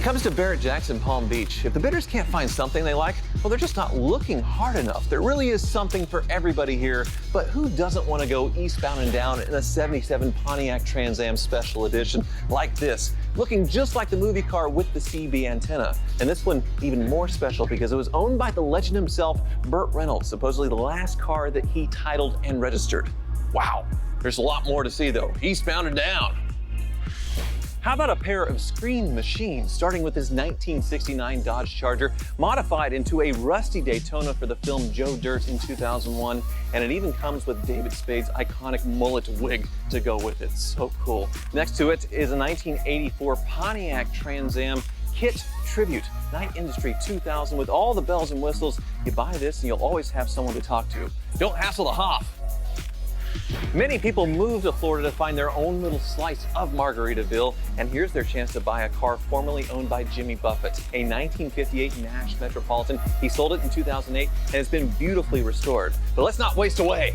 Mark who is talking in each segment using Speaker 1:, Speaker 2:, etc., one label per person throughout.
Speaker 1: comes to Barrett-Jackson, Palm Beach, if the bidders can't find something they like, well, they're just not looking hard enough. There really is something for everybody here, but who doesn't want to go eastbound and down in a 77 Pontiac Trans Am Special Edition like this, looking just like the movie car with the CB antenna. And this one even more special because it was owned by the legend himself, Burt Reynolds, supposedly the last car that he titled and registered. Wow, there's a lot more to see though, eastbound and down. How about a pair of screen machines, starting with this 1969 Dodge Charger, modified into a rusty Daytona for the film Joe Dirt in 2001, and it even comes with David Spade's iconic mullet wig to go with it. So cool. Next to it is a 1984 Pontiac Trans Am Kit Tribute, Night Industry 2000, with all the bells and whistles. You buy this and you'll always have someone to talk to. Don't hassle the Hoff. Many people move to Florida to find their own little slice of Margaritaville, and here's their chance to buy a car formerly owned by Jimmy Buffett, a 1958 Nash Metropolitan. He sold it in 2008 and it's been beautifully restored. But let's not waste away.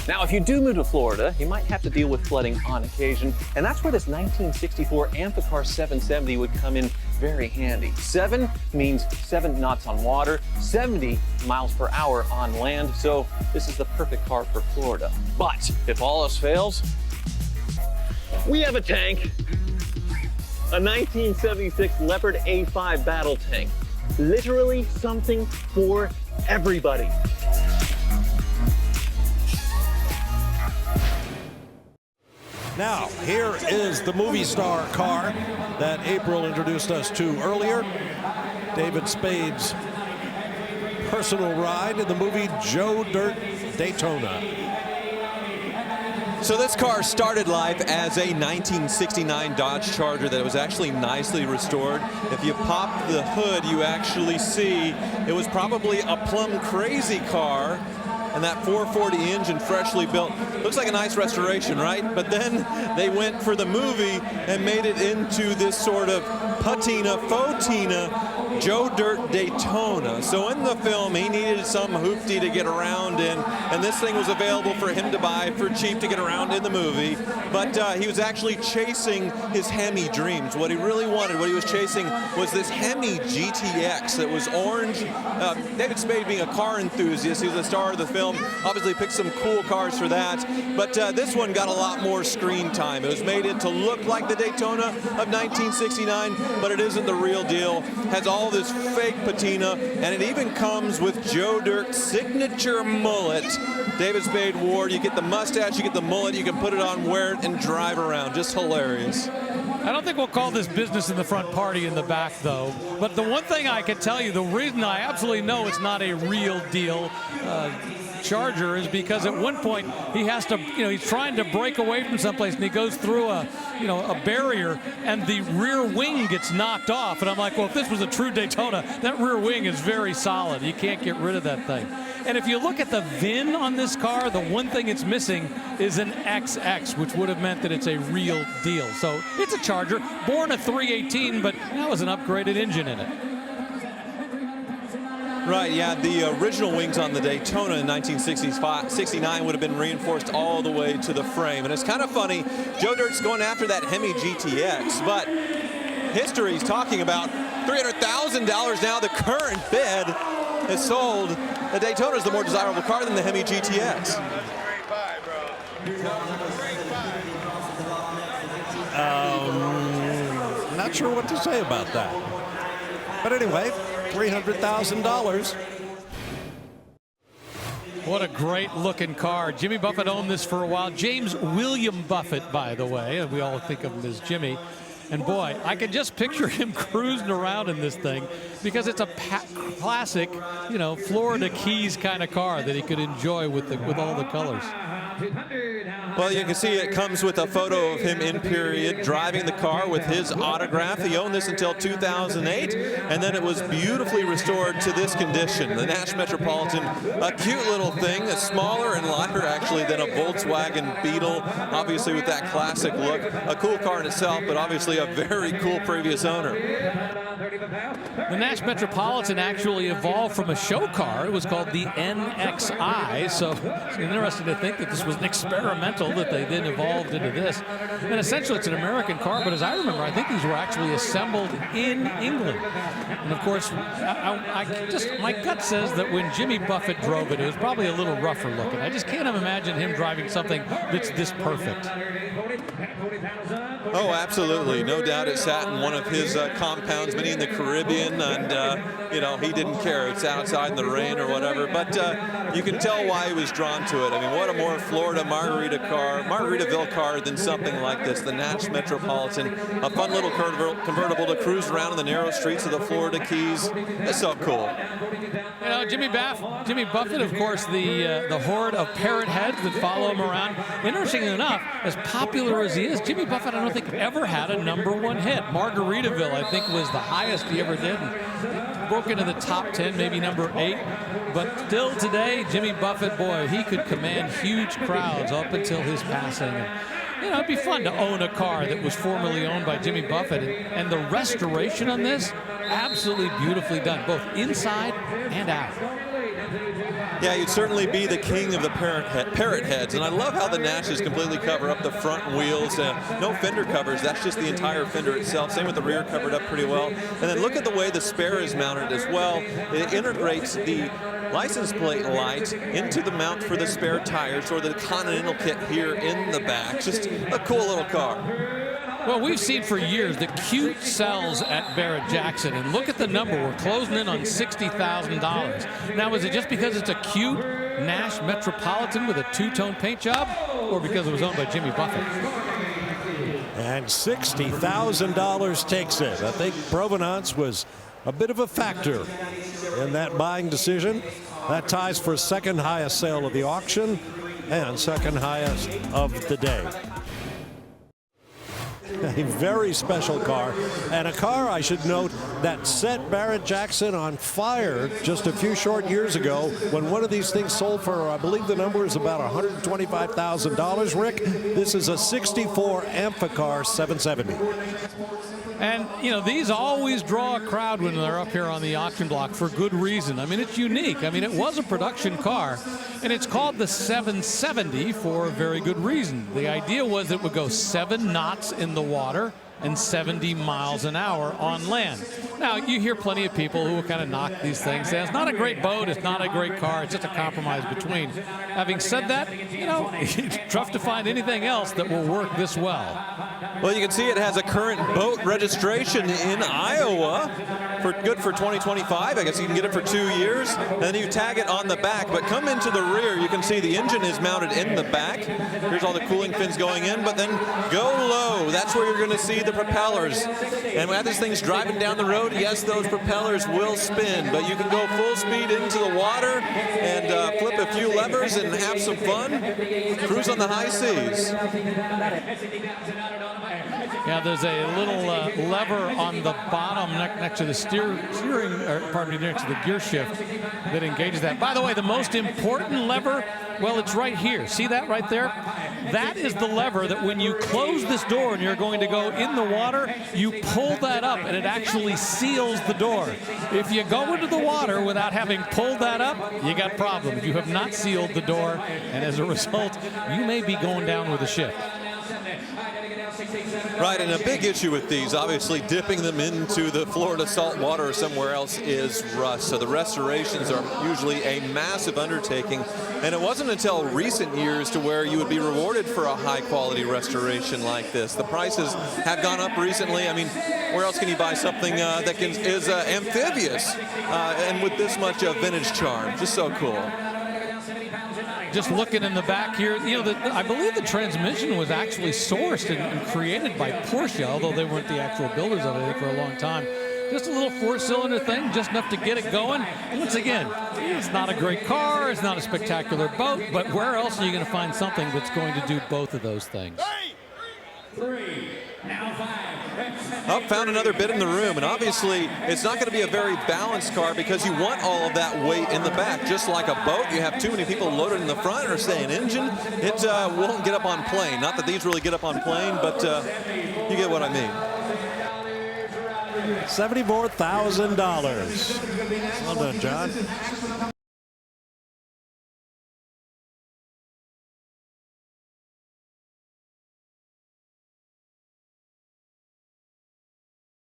Speaker 1: Now, if you do move to Florida, you might have to deal with flooding on occasion, and that's where this 1964 Amphicar 770 would come in very handy. 7 means 7 knots on water, 70 miles per hour on land, so this is the perfect car for Florida. But if all else fails, we have a tank, a 1976 Leopard A5 battle tank. Literally something for everybody.
Speaker 2: Now, here is the movie star car that April introduced us to earlier. David Spade's personal ride in the movie Joe Dirt Daytona.
Speaker 3: So this car started life as a 1969 Dodge Charger that was actually nicely restored. If you pop the hood, you actually see it was probably a plumb crazy car. And that 440 engine, freshly built, looks like a nice restoration, right? But then they went for the movie and made it into this sort of patina, faux-tina Joe Dirt Daytona. So in the film, he needed some hoopty to get around in, and this thing was available for him to buy for cheap to get around in the movie. But he was actually chasing his Hemi dreams. What he really wanted, what he was chasing, was this Hemi GTX that was orange. David Spade, being a car enthusiast, he was the star of the film, obviously picked some cool cars for that. But this one got a lot more screen time. It was made it to look like the Daytona of 1969, but it isn't the real deal. Has all this fake patina, and it even comes with Joe Dirt's signature mullet. David Spade wore, you get the mustache, you get the mullet, you can put it on, wear it, and drive around. Just hilarious.
Speaker 4: I don't think we'll call this business in the front, party in the back, though. But the one thing I can tell you, the reason I absolutely know it's not a real deal Charger is because at one point he has to, he's trying to break away from someplace and he goes through a barrier and the rear wing gets knocked off. And I'm like, well, if this was a true Daytona, that rear wing is very solid. You can't get rid of that thing. And if you look at the VIN on this car, the one thing it's missing is an XX, which would have meant that it's a real deal. So it's a Charger, born a 318, but that was an upgraded engine in it.
Speaker 3: Right, yeah, the original wings on the Daytona in 1969 would have been reinforced all the way to the frame. And it's kind of funny, Joe Dirt's going after that Hemi GTX, but history's talking about $300,000 now. The current bid is sold. The Daytona is the more desirable car than the Hemi GTX.
Speaker 2: Not sure what to say about that. But anyway, $300,000.
Speaker 4: What a great looking car. Jimmy Buffett owned this for a while. James William Buffett, by the way, and we all think of him as Jimmy. And boy, I can just picture him cruising around in this thing because it's a classic, Florida Keys kind of car that he could enjoy with all the colors.
Speaker 3: Well, you can see it comes with a photo of him in period driving the car with his autograph. He owned this until 2008, and then it was beautifully restored to this condition. The Nash Metropolitan, a cute little thing, a smaller and lighter actually than a Volkswagen Beetle, obviously with that classic look. A cool car in itself, but obviously a very cool previous owner.
Speaker 4: The Nash Metropolitan actually evolved from a show car. It was called the NXI, so it's interesting to think that this was an experimental that they then evolved into this. And essentially it's an American car, but as I remember, I think these were actually assembled in England. And of course, my gut says that when Jimmy Buffett drove it, it was probably a little rougher looking. I just can't imagine him driving something that's this perfect.
Speaker 3: Oh, absolutely. No doubt it sat in one of his compounds, many in the Caribbean, and, you know, he didn't care. It's outside in the rain or whatever. But you can tell why he was drawn to it. I mean, what a more Florida Margaritaville car than something like this, the Nash Metropolitan. A fun little convertible to cruise around in the narrow streets of the Florida Keys. It's so cool.
Speaker 4: You know, Jimmy Buffett, of course, the horde of parrot heads that follow him around. Interestingly enough, as popular as he is, Jimmy Buffett, I don't think ever had a #1 hit. Margaritaville, I think, was the highest he ever did. And broke into the top 10, maybe #8. But still today, Jimmy Buffett, boy, he could command huge crowds up until his passing. And, you know, it'd be fun to own a car that was formerly owned by Jimmy Buffett. And the restoration on this, absolutely beautifully done, both inside and out.
Speaker 3: Yeah, you'd certainly be the king of the parrot heads. And I love how the Nashes completely cover up the front wheels. No fender covers. That's just the entire fender itself. Same with the rear, covered up pretty well. And then look at the way the spare is mounted as well. It integrates the license plate light into the mount for the spare tires, or the Continental kit here in the back. Just a cool little car.
Speaker 4: Well, we've seen for years that cute sells at Barrett-Jackson, and look at the number. We're closing in on $60,000. Now, is it just because it's a cute Nash Metropolitan with a two-tone paint job, or because it was owned by Jimmy Buffett?
Speaker 2: And $60,000 takes it. I think provenance was a bit of a factor in that buying decision. That ties for second highest sale of the auction and second highest of the day. A very special car, and a car, I should note, that set Barrett-Jackson on fire just a few short years ago when one of these things sold for, I believe the number is about $125,000. Rick, this is a 64 Amphicar 770.
Speaker 4: And, you know, these always draw a crowd when they're up here on the auction block for good reason. I mean, it's unique. I mean, it was a production car, and it's called the 770 for a very good reason. The idea was it would go 7 knots in the water and 70 miles an hour on land. Now, you hear plenty of people who will kind of knock these things down. It's not a great boat, it's not a great car, it's just a compromise between. Having said that, you know, it's tough to find anything else that will work this well.
Speaker 3: Well, you can see it has a current boat registration in Iowa, good for 2025. I guess you can get it for 2 years, and then you tag it on the back. But come into the rear, you can see the engine is mounted in the back. Here's all the cooling fins going in, but then go low. That's where you're going to see the propellers. And when this thing's driving down the road, yes, those propellers will spin, but you can go full speed into the water and flip a few levers and have some fun. Cruise on the high seas.
Speaker 4: Yeah, there's a little lever on the bottom next to the next to the gear shift that engages that. By the way, the most important lever, well, it's right here. See that right there? That is the lever that when you close this door and you're going to go in the water, you pull that up and it actually seals the door. If you go into the water without having pulled that up, you got problems. You have not sealed the door, and as a result, you may be going down with a ship.
Speaker 3: Right, and a big issue with these, obviously dipping them into the Florida salt water or somewhere else, is rust. So the restorations are usually a massive undertaking. And it wasn't until recent years to where you would be rewarded for a high quality restoration like this. The prices have gone up recently. I mean, where else can you buy something that is amphibious and with this much vintage charm? Just so cool.
Speaker 4: Just looking in the back here, you know, I believe the transmission was actually sourced and created by Porsche, although they weren't the actual builders of it for a long time. Just a little 4-cylinder thing, just enough to get it going. Once again, it's not a great car, it's not a spectacular boat, but where else are you going to find something that's going to do both of those things?
Speaker 3: Oh, found another bit in the room, and obviously it's not going to be a very balanced car because you want all of that weight in the back. Just like a boat, you have too many people loaded in the front, or say an engine, it won't get up on plane. Not that these really get up on plane, but you get what I mean.
Speaker 2: $74,000. Well done, John.